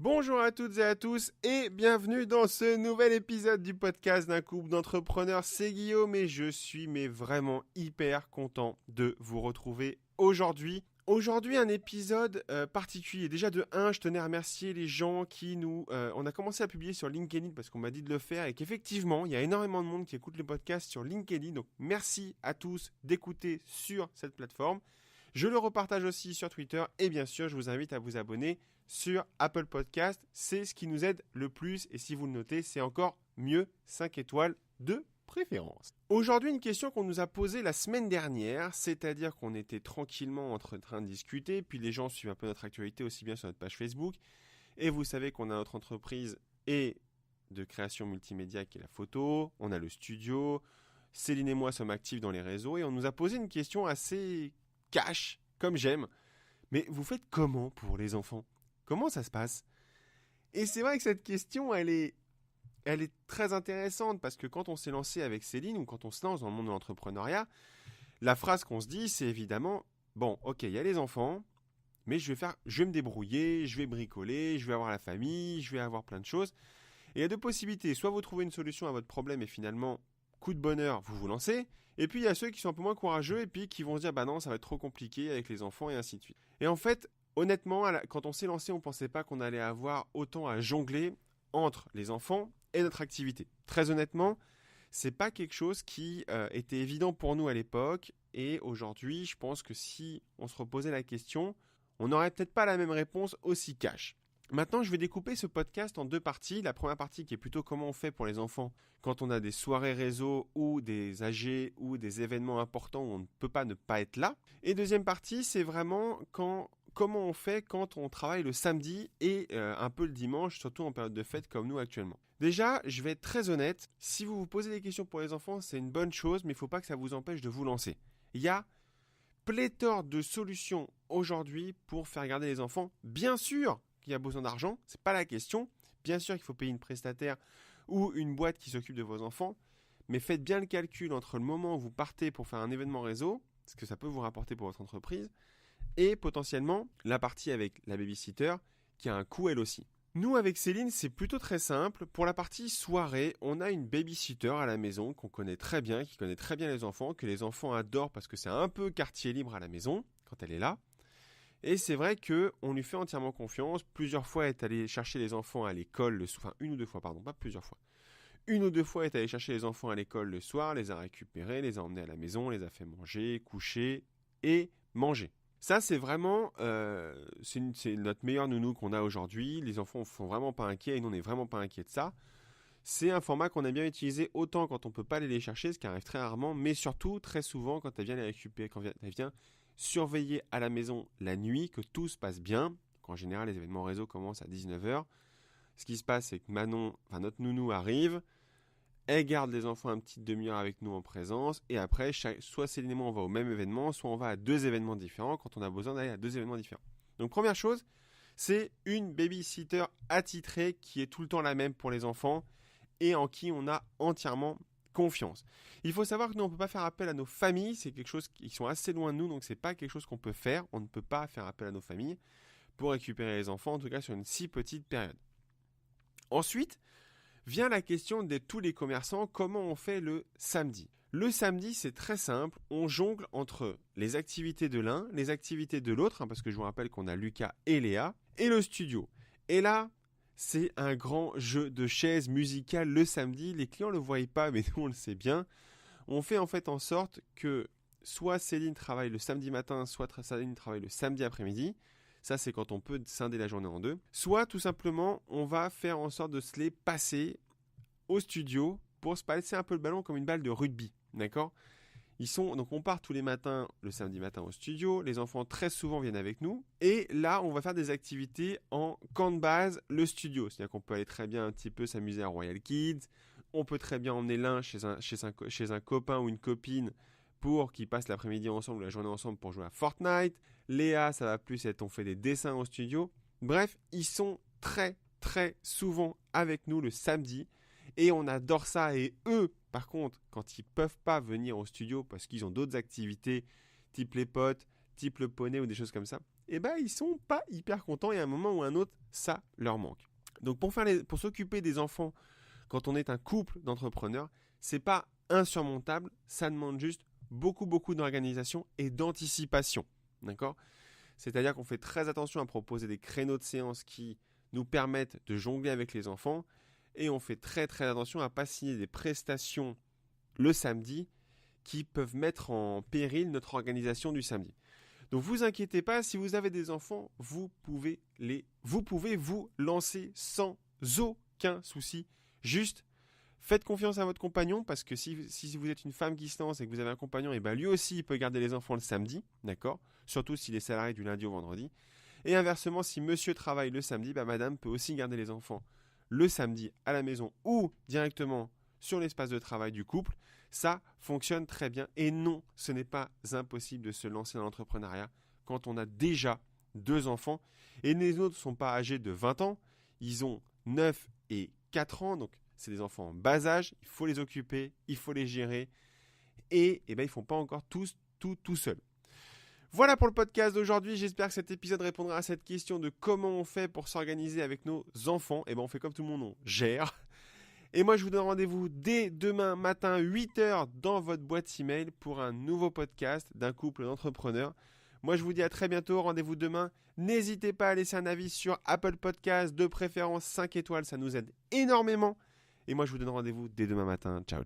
Bonjour à toutes et à tous et bienvenue dans ce nouvel épisode du podcast d'un couple d'entrepreneurs. C'est Guillaume et je suis vraiment hyper content de vous retrouver aujourd'hui. Aujourd'hui, un épisode particulier. Déjà de 1, je tenais à remercier les gens qui on a commencé à publier sur LinkedIn parce qu'on m'a dit de le faire et qu'effectivement, il y a énormément de monde qui écoute le podcast sur LinkedIn. Donc merci à tous d'écouter sur cette plateforme. Je le repartage aussi sur Twitter et bien sûr, je vous invite à vous abonner sur Apple Podcast. C'est ce qui nous aide le plus et si vous le notez, c'est encore mieux, 5 étoiles de préférence. Aujourd'hui, une question qu'on nous a posée la semaine dernière, c'est-à-dire qu'on était tranquillement en train de discuter, puis les gens suivent un peu notre actualité aussi bien sur notre page Facebook et vous savez qu'on a notre entreprise et de création multimédia qui est la photo, on a le studio, Céline et moi sommes actifs dans les réseaux et on nous a posé une question assez cash, comme j'aime. Mais vous faites comment pour les enfants ? Comment ça se passe ? Et c'est vrai que cette question, elle est très intéressante parce que quand on s'est lancé avec Céline ou quand on se lance dans le monde de l'entrepreneuriat, la phrase qu'on se dit, c'est évidemment, bon, ok, il y a les enfants, mais je vais me débrouiller, je vais bricoler, je vais avoir la famille, je vais avoir plein de choses. Et il y a deux possibilités. Soit vous trouvez une solution à votre problème et finalement, coup de bonheur, vous vous lancez. Et puis, il y a ceux qui sont un peu moins courageux et puis qui vont se dire, bah non, ça va être trop compliqué avec les enfants et ainsi de suite. Et en fait, honnêtement, quand on s'est lancé, on ne pensait pas qu'on allait avoir autant à jongler entre les enfants et notre activité. Très honnêtement, c'est pas quelque chose qui était évident pour nous à l'époque. Et aujourd'hui, je pense que si on se reposait la question, on n'aurait peut-être pas la même réponse aussi cash. Maintenant, je vais découper ce podcast en deux parties. La première partie qui est plutôt comment on fait pour les enfants quand on a des soirées réseau ou des AG ou des événements importants où on ne peut pas ne pas être là. Et deuxième partie, c'est vraiment comment on fait quand on travaille le samedi et un peu le dimanche, surtout en période de fête comme nous actuellement. Déjà, je vais être très honnête, si vous vous posez des questions pour les enfants, c'est une bonne chose, mais il ne faut pas que ça vous empêche de vous lancer. Il y a pléthore de solutions aujourd'hui pour faire garder les enfants. Bien sûr qu'il y a besoin d'argent, c'est pas la question. Bien sûr qu'il faut payer une prestataire ou une boîte qui s'occupe de vos enfants, mais faites bien le calcul entre le moment où vous partez pour faire un événement réseau, ce que ça peut vous rapporter pour votre entreprise, et potentiellement la partie avec la babysitter qui a un coût elle aussi. Nous avec Céline, c'est plutôt très simple. Pour la partie soirée, on a une babysitter à la maison qu'on connaît très bien, qui connaît très bien les enfants, que les enfants adorent parce que c'est un peu quartier libre à la maison quand elle est là. Et c'est vrai qu'on lui fait entièrement confiance. Plusieurs fois, elle est allée chercher les enfants à l'école, une ou deux fois, pas plusieurs fois. Une ou deux fois, elle est allée chercher les enfants à l'école le soir, les a récupérés, les a emmenés à la maison, les a fait manger, coucher et manger. Ça, c'est vraiment c'est notre meilleur nounou qu'on a aujourd'hui. Les enfants ne sont vraiment pas inquiets et nous, on n'est vraiment pas inquiets de ça. C'est un format qu'on a bien utilisé autant quand on ne peut pas aller les chercher, ce qui arrive très rarement, mais surtout très souvent quand elle vient les récupérer, quand elle vient surveiller à la maison la nuit, que tout se passe bien. En général, les événements réseau commencent à 19h. Ce qui se passe, c'est que notre nounou arrive, elle garde les enfants une petite demi-heure avec nous en présence, et après, soit Céline et moi, on va au même événement, soit on va à deux événements différents quand on a besoin d'aller à deux événements différents. Donc, première chose, c'est une babysitter attitrée qui est tout le temps la même pour les enfants et en qui on a entièrement confiance. Il faut savoir que nous, on ne peut pas faire appel à nos familles, c'est quelque chose qui sont assez loin de nous, donc ce n'est pas quelque chose qu'on peut faire. On ne peut pas faire appel à nos familles pour récupérer les enfants, en tout cas sur une si petite période. Ensuite, vient la question de tous les commerçants, comment on fait le samedi ? Le samedi, c'est très simple, on jongle entre les activités de l'un, les activités de l'autre, parce que je vous rappelle qu'on a Lucas et Léa, et le studio. Et là, c'est un grand jeu de chaises musicales le samedi. Les clients ne le voient pas, mais nous, on le sait bien. On fait en fait en sorte que soit Céline travaille le samedi matin, soit Céline travaille le samedi après-midi. Ça, c'est quand on peut scinder la journée en deux. Soit, tout simplement, on va faire en sorte de se les passer au studio pour se passer un peu le ballon comme une balle de rugby. D'accord ? Donc on part tous les matins, le samedi matin au studio. Les enfants très souvent viennent avec nous. Et là, on va faire des activités en camp de base, le studio. C'est-à-dire qu'on peut aller très bien un petit peu s'amuser à Royal Kids. On peut très bien emmener l'un chez un copain ou une copine pour qu'ils passent l'après-midi ensemble ou la journée ensemble pour jouer à Fortnite. Léa, ça va plus être on fait des dessins au studio. Bref, ils sont très très souvent avec nous le samedi. Et on adore ça. Et eux, par contre, quand ils ne peuvent pas venir au studio parce qu'ils ont d'autres activités, type les potes, type le poney ou des choses comme ça, ils sont pas hyper contents et à un moment ou à un autre, ça leur manque. Donc pour s'occuper des enfants quand on est un couple d'entrepreneurs, c'est pas insurmontable, ça demande juste beaucoup d'organisation et d'anticipation. D'accord ? C'est-à-dire qu'on fait très attention à proposer des créneaux de séance qui nous permettent de jongler avec les enfants et on fait très attention à ne pas signer des prestations le samedi qui peuvent mettre en péril notre organisation du samedi. Donc vous inquiétez pas, si vous avez des enfants, vous pouvez vous lancer sans aucun souci. Juste faites confiance à votre compagnon parce que si vous êtes une femme qui se lance et que vous avez un compagnon, et lui aussi il peut garder les enfants le samedi, d'accord ? Surtout s'il est salarié du lundi au vendredi. Et inversement, si monsieur travaille le samedi, madame peut aussi garder les enfants le samedi à la maison ou directement sur l'espace de travail du couple. Ça fonctionne très bien. Et non, ce n'est pas impossible de se lancer dans l'entrepreneuriat quand on a déjà 2 enfants. Et les autres ne sont pas âgés de 20 ans. Ils ont 9 et 4 ans. Donc, c'est des enfants en bas âge. Il faut les occuper, il faut les gérer. Et ils ne font pas encore tous tout seuls. Voilà pour le podcast d'aujourd'hui. J'espère que cet épisode répondra à cette question de comment on fait pour s'organiser avec nos enfants. On fait comme tout le monde, on gère. Et moi, je vous donne rendez-vous dès demain matin, 8h, dans votre boîte email pour un nouveau podcast d'un couple d'entrepreneurs. Moi, je vous dis à très bientôt. Rendez-vous demain. N'hésitez pas à laisser un avis sur Apple Podcasts, de préférence 5 étoiles. Ça nous aide énormément. Et moi, je vous donne rendez-vous dès demain matin. Ciao.